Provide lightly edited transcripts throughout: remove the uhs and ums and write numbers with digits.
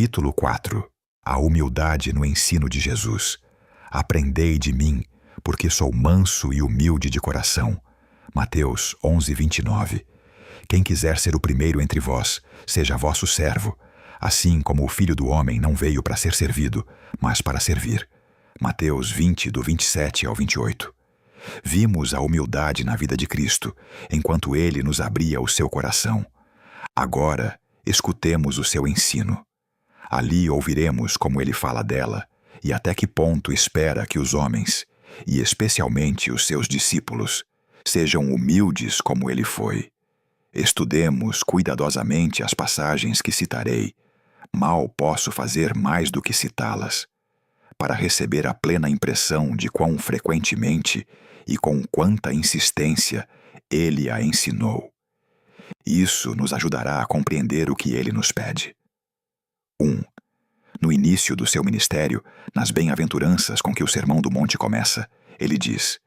Capítulo 4. A humildade no ensino de Jesus. Aprendei de mim, porque sou manso e humilde de coração. Mateus 11:29. Quem quiser ser o primeiro entre vós, seja vosso servo, assim como o Filho do Homem não veio para ser servido, mas para servir. Mateus 20, do 27 ao 28. Vimos a humildade na vida de Cristo, enquanto ele nos abria o seu coração. Agora, escutemos o seu ensino. Ali ouviremos como ele fala dela e até que ponto espera que os homens, e especialmente os seus discípulos, sejam humildes como ele foi. Estudemos cuidadosamente as passagens que citarei. Mal posso fazer mais do que citá-las, para receber a plena impressão de quão frequentemente e com quanta insistência ele a ensinou. Isso nos ajudará a compreender o que ele nos pede. 1. No início do seu ministério, nas bem-aventuranças com que o Sermão do Monte começa, ele diz: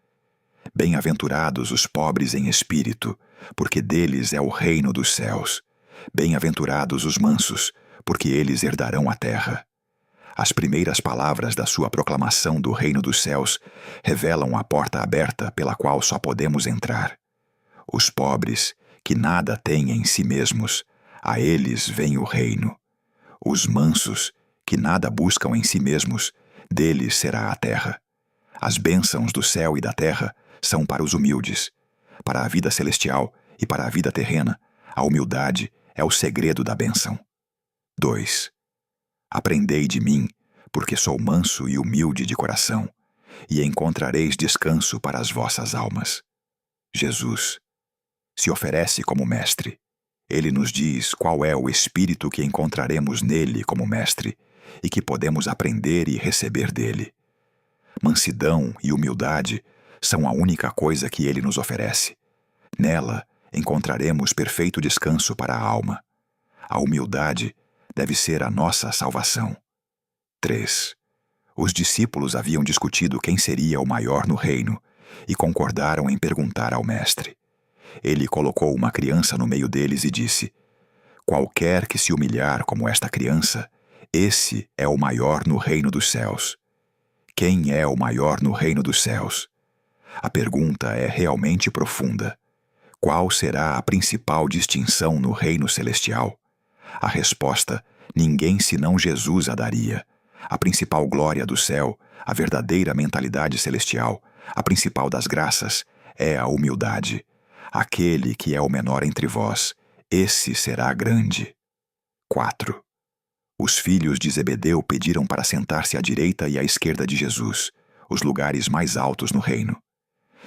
Bem-aventurados os pobres em espírito, porque deles é o reino dos céus. Bem-aventurados os mansos, porque eles herdarão a terra. As primeiras palavras da sua proclamação do reino dos céus revelam a porta aberta pela qual só podemos entrar. Os pobres, que nada têm em si mesmos, a eles vem o reino. Os mansos, que nada buscam em si mesmos, deles será a terra. As bênçãos do céu e da terra são para os humildes. Para a vida celestial e para a vida terrena, a humildade é o segredo da bênção. 2. Aprendei de mim, porque sou manso e humilde de coração, e encontrareis descanso para as vossas almas. Jesus se oferece como mestre. Ele nos diz qual é o espírito que encontraremos nele como mestre e que podemos aprender e receber dele. Mansidão e humildade são a única coisa que ele nos oferece. Nela encontraremos perfeito descanso para a alma. A humildade deve ser a nossa salvação. 3. Os discípulos haviam discutido quem seria o maior no reino e concordaram em perguntar ao mestre. Ele colocou uma criança no meio deles e disse: Qualquer que se humilhar como esta criança, esse é o maior no reino dos céus. Quem é o maior no reino dos céus? A pergunta é realmente profunda. Qual será a principal distinção no reino celestial? A resposta, ninguém senão Jesus a daria. A principal glória do céu, a verdadeira mentalidade celestial, a principal das graças, é a humildade. Aquele que é o menor entre vós, esse será grande. 4. Os filhos de Zebedeu pediram para sentar-se à direita e à esquerda de Jesus, os lugares mais altos no reino.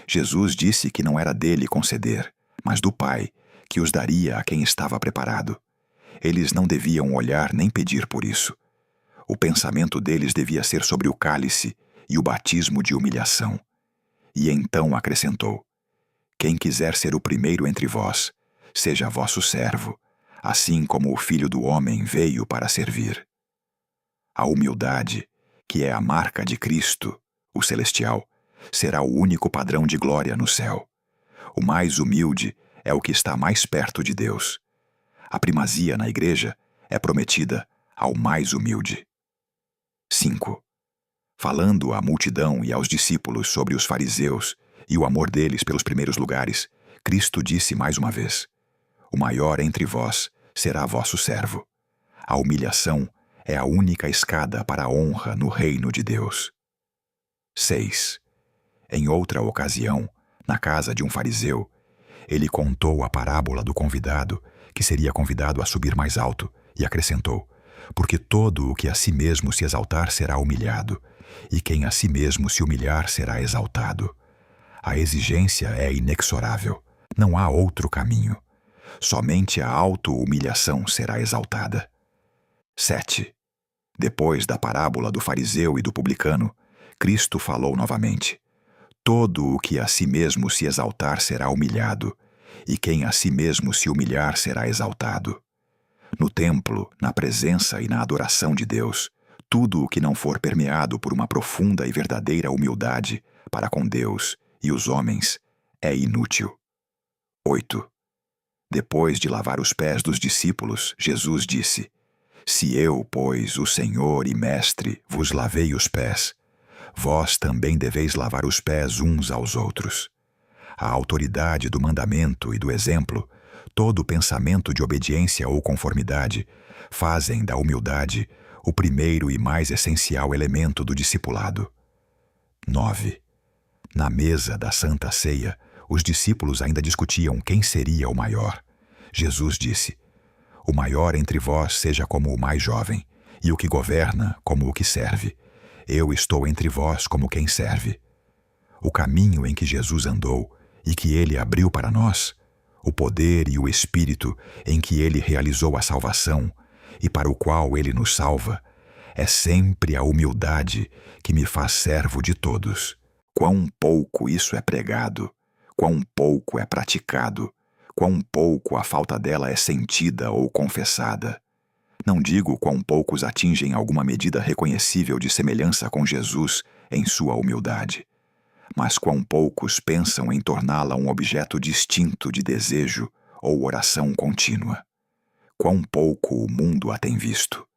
Jesus disse que não era dele conceder, mas do Pai, que os daria a quem estava preparado. Eles não deviam olhar nem pedir por isso. O pensamento deles devia ser sobre o cálice e o batismo de humilhação. E então acrescentou: Quem quiser ser o primeiro entre vós, seja vosso servo, assim como o Filho do Homem veio para servir. A humildade, que é a marca de Cristo, o celestial, será o único padrão de glória no céu. O mais humilde é o que está mais perto de Deus. A primazia na igreja é prometida ao mais humilde. 5. Falando à multidão e aos discípulos sobre os fariseus e o amor deles pelos primeiros lugares, Cristo disse mais uma vez: O maior entre vós será vosso servo. A humilhação é a única escada para a honra no reino de Deus. 6. Em outra ocasião, na casa de um fariseu, ele contou a parábola do convidado, que seria convidado a subir mais alto, e acrescentou: Porque todo o que a si mesmo se exaltar será humilhado, e quem a si mesmo se humilhar será exaltado. A exigência é inexorável. Não há outro caminho. Somente a auto-humilhação será exaltada. 7. Depois da parábola do fariseu e do publicano, Cristo falou novamente: Todo o que a si mesmo se exaltar será humilhado, e quem a si mesmo se humilhar será exaltado. No templo, na presença e na adoração de Deus, tudo o que não for permeado por uma profunda e verdadeira humildade para com Deus e os homens é inútil. 8. Depois de lavar os pés dos discípulos, Jesus disse: Se eu, pois, o Senhor e Mestre, vos lavei os pés, vós também deveis lavar os pés uns aos outros. A autoridade do mandamento e do exemplo, todo pensamento de obediência ou conformidade, fazem da humildade o primeiro e mais essencial elemento do discipulado. 9. Na mesa da Santa Ceia, os discípulos ainda discutiam quem seria o maior. Jesus disse: o maior entre vós seja como o mais jovem, e o que governa como o que serve. Eu estou entre vós como quem serve. O caminho em que Jesus andou e que ele abriu para nós, o poder e o Espírito em que ele realizou a salvação e para o qual ele nos salva, é sempre a humildade que me faz servo de todos. Quão pouco isso é pregado, quão pouco é praticado, quão pouco a falta dela é sentida ou confessada. Não digo quão poucos atingem alguma medida reconhecível de semelhança com Jesus em sua humildade, mas quão poucos pensam em torná-la um objeto distinto de desejo ou oração contínua. Quão pouco o mundo a tem visto.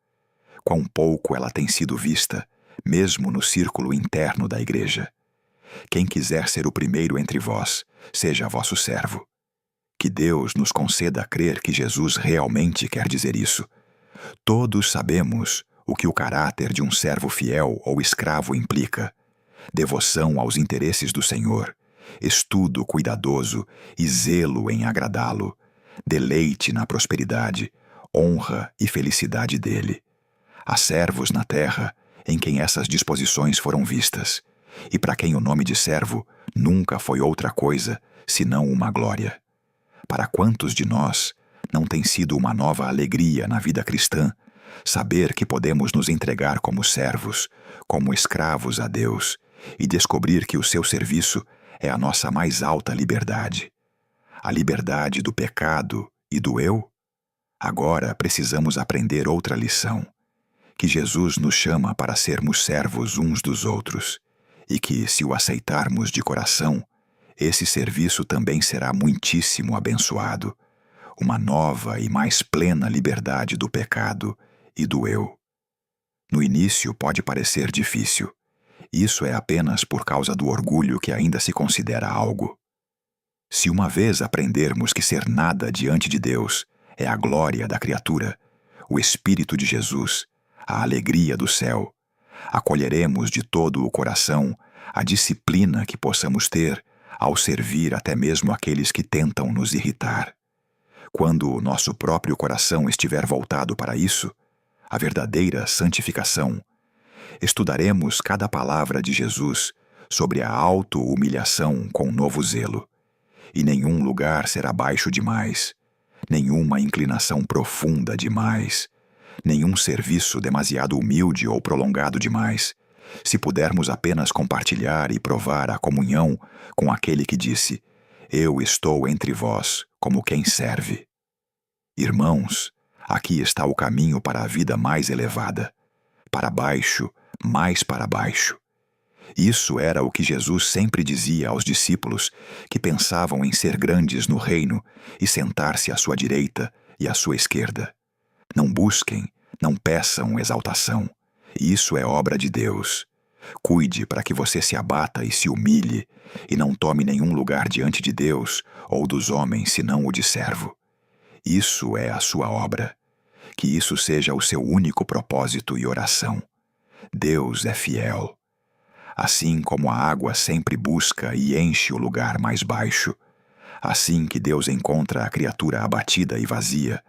Quão pouco ela tem sido vista, mesmo no círculo interno da igreja. Quem quiser ser o primeiro entre vós, seja vosso servo. Que Deus nos conceda crer que Jesus realmente quer dizer isso. Todos sabemos o que o caráter de um servo fiel ou escravo implica: devoção aos interesses do Senhor, estudo cuidadoso e zelo em agradá-lo, deleite na prosperidade, honra e felicidade dele. Há servos na terra em quem essas disposições foram vistas, e para quem o nome de servo nunca foi outra coisa senão uma glória. Para quantos de nós não tem sido uma nova alegria na vida cristã saber que podemos nos entregar como servos, como escravos a Deus, e descobrir que o seu serviço é a nossa mais alta liberdade? A liberdade do pecado e do eu? Agora precisamos aprender outra lição: que Jesus nos chama para sermos servos uns dos outros, e que, se o aceitarmos de coração, esse serviço também será muitíssimo abençoado, uma nova e mais plena liberdade do pecado e do eu. No início pode parecer difícil. Isso é apenas por causa do orgulho que ainda se considera algo. Se uma vez aprendermos que ser nada diante de Deus é a glória da criatura, o Espírito de Jesus, a alegria do céu, acolheremos de todo o coração a disciplina que possamos ter ao servir até mesmo aqueles que tentam nos irritar. Quando o nosso próprio coração estiver voltado para isso, a verdadeira santificação, estudaremos cada palavra de Jesus sobre a auto-humilhação com novo zelo, e nenhum lugar será baixo demais, nenhuma inclinação profunda demais, nenhum serviço demasiado humilde ou prolongado demais, se pudermos apenas compartilhar e provar a comunhão com aquele que disse: eu estou entre vós como quem serve. Irmãos, aqui está o caminho para a vida mais elevada, para baixo, mais para baixo. Isso era o que Jesus sempre dizia aos discípulos que pensavam em ser grandes no reino e sentar-se à sua direita e à sua esquerda. Não busquem, não peçam exaltação. Isso é obra de Deus. Cuide para que você se abata e se humilhe, e não tome nenhum lugar diante de Deus ou dos homens senão o de servo. Isso é a sua obra. Que isso seja o seu único propósito e oração. Deus é fiel. Assim como a água sempre busca e enche o lugar mais baixo, assim que Deus encontra a criatura abatida e vazia,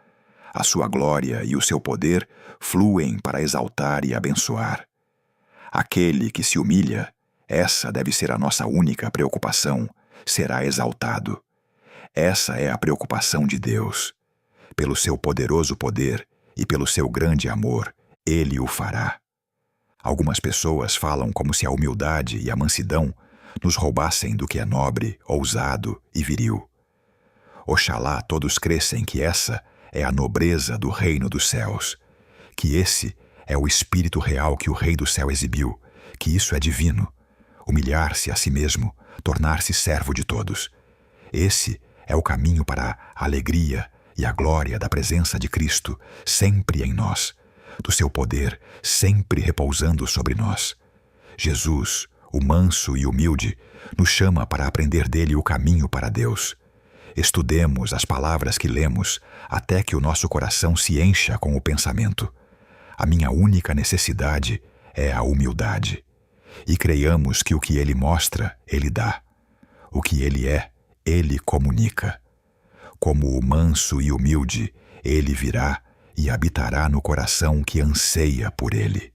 a sua glória e o seu poder fluem para exaltar e abençoar. Aquele que se humilha, essa deve ser a nossa única preocupação, será exaltado. Essa é a preocupação de Deus. Pelo seu poderoso poder e pelo seu grande amor, Ele o fará. Algumas pessoas falam como se a humildade e a mansidão nos roubassem do que é nobre, ousado e viril. Oxalá todos crescem que essa é a nobreza do reino dos céus, que esse é o espírito real que o Rei do céu exibiu, que isso é divino, humilhar-se a si mesmo, tornar-se servo de todos. Esse é o caminho para a alegria e a glória da presença de Cristo, sempre em nós, do seu poder sempre repousando sobre nós. Jesus, o manso e humilde, nos chama para aprender dele o caminho para Deus. Estudemos as palavras que lemos até que o nosso coração se encha com o pensamento. A minha única necessidade é a humildade. E creiamos que o que ele mostra, ele dá. O que ele é, ele comunica. Como o manso e humilde, ele virá e habitará no coração que anseia por ele.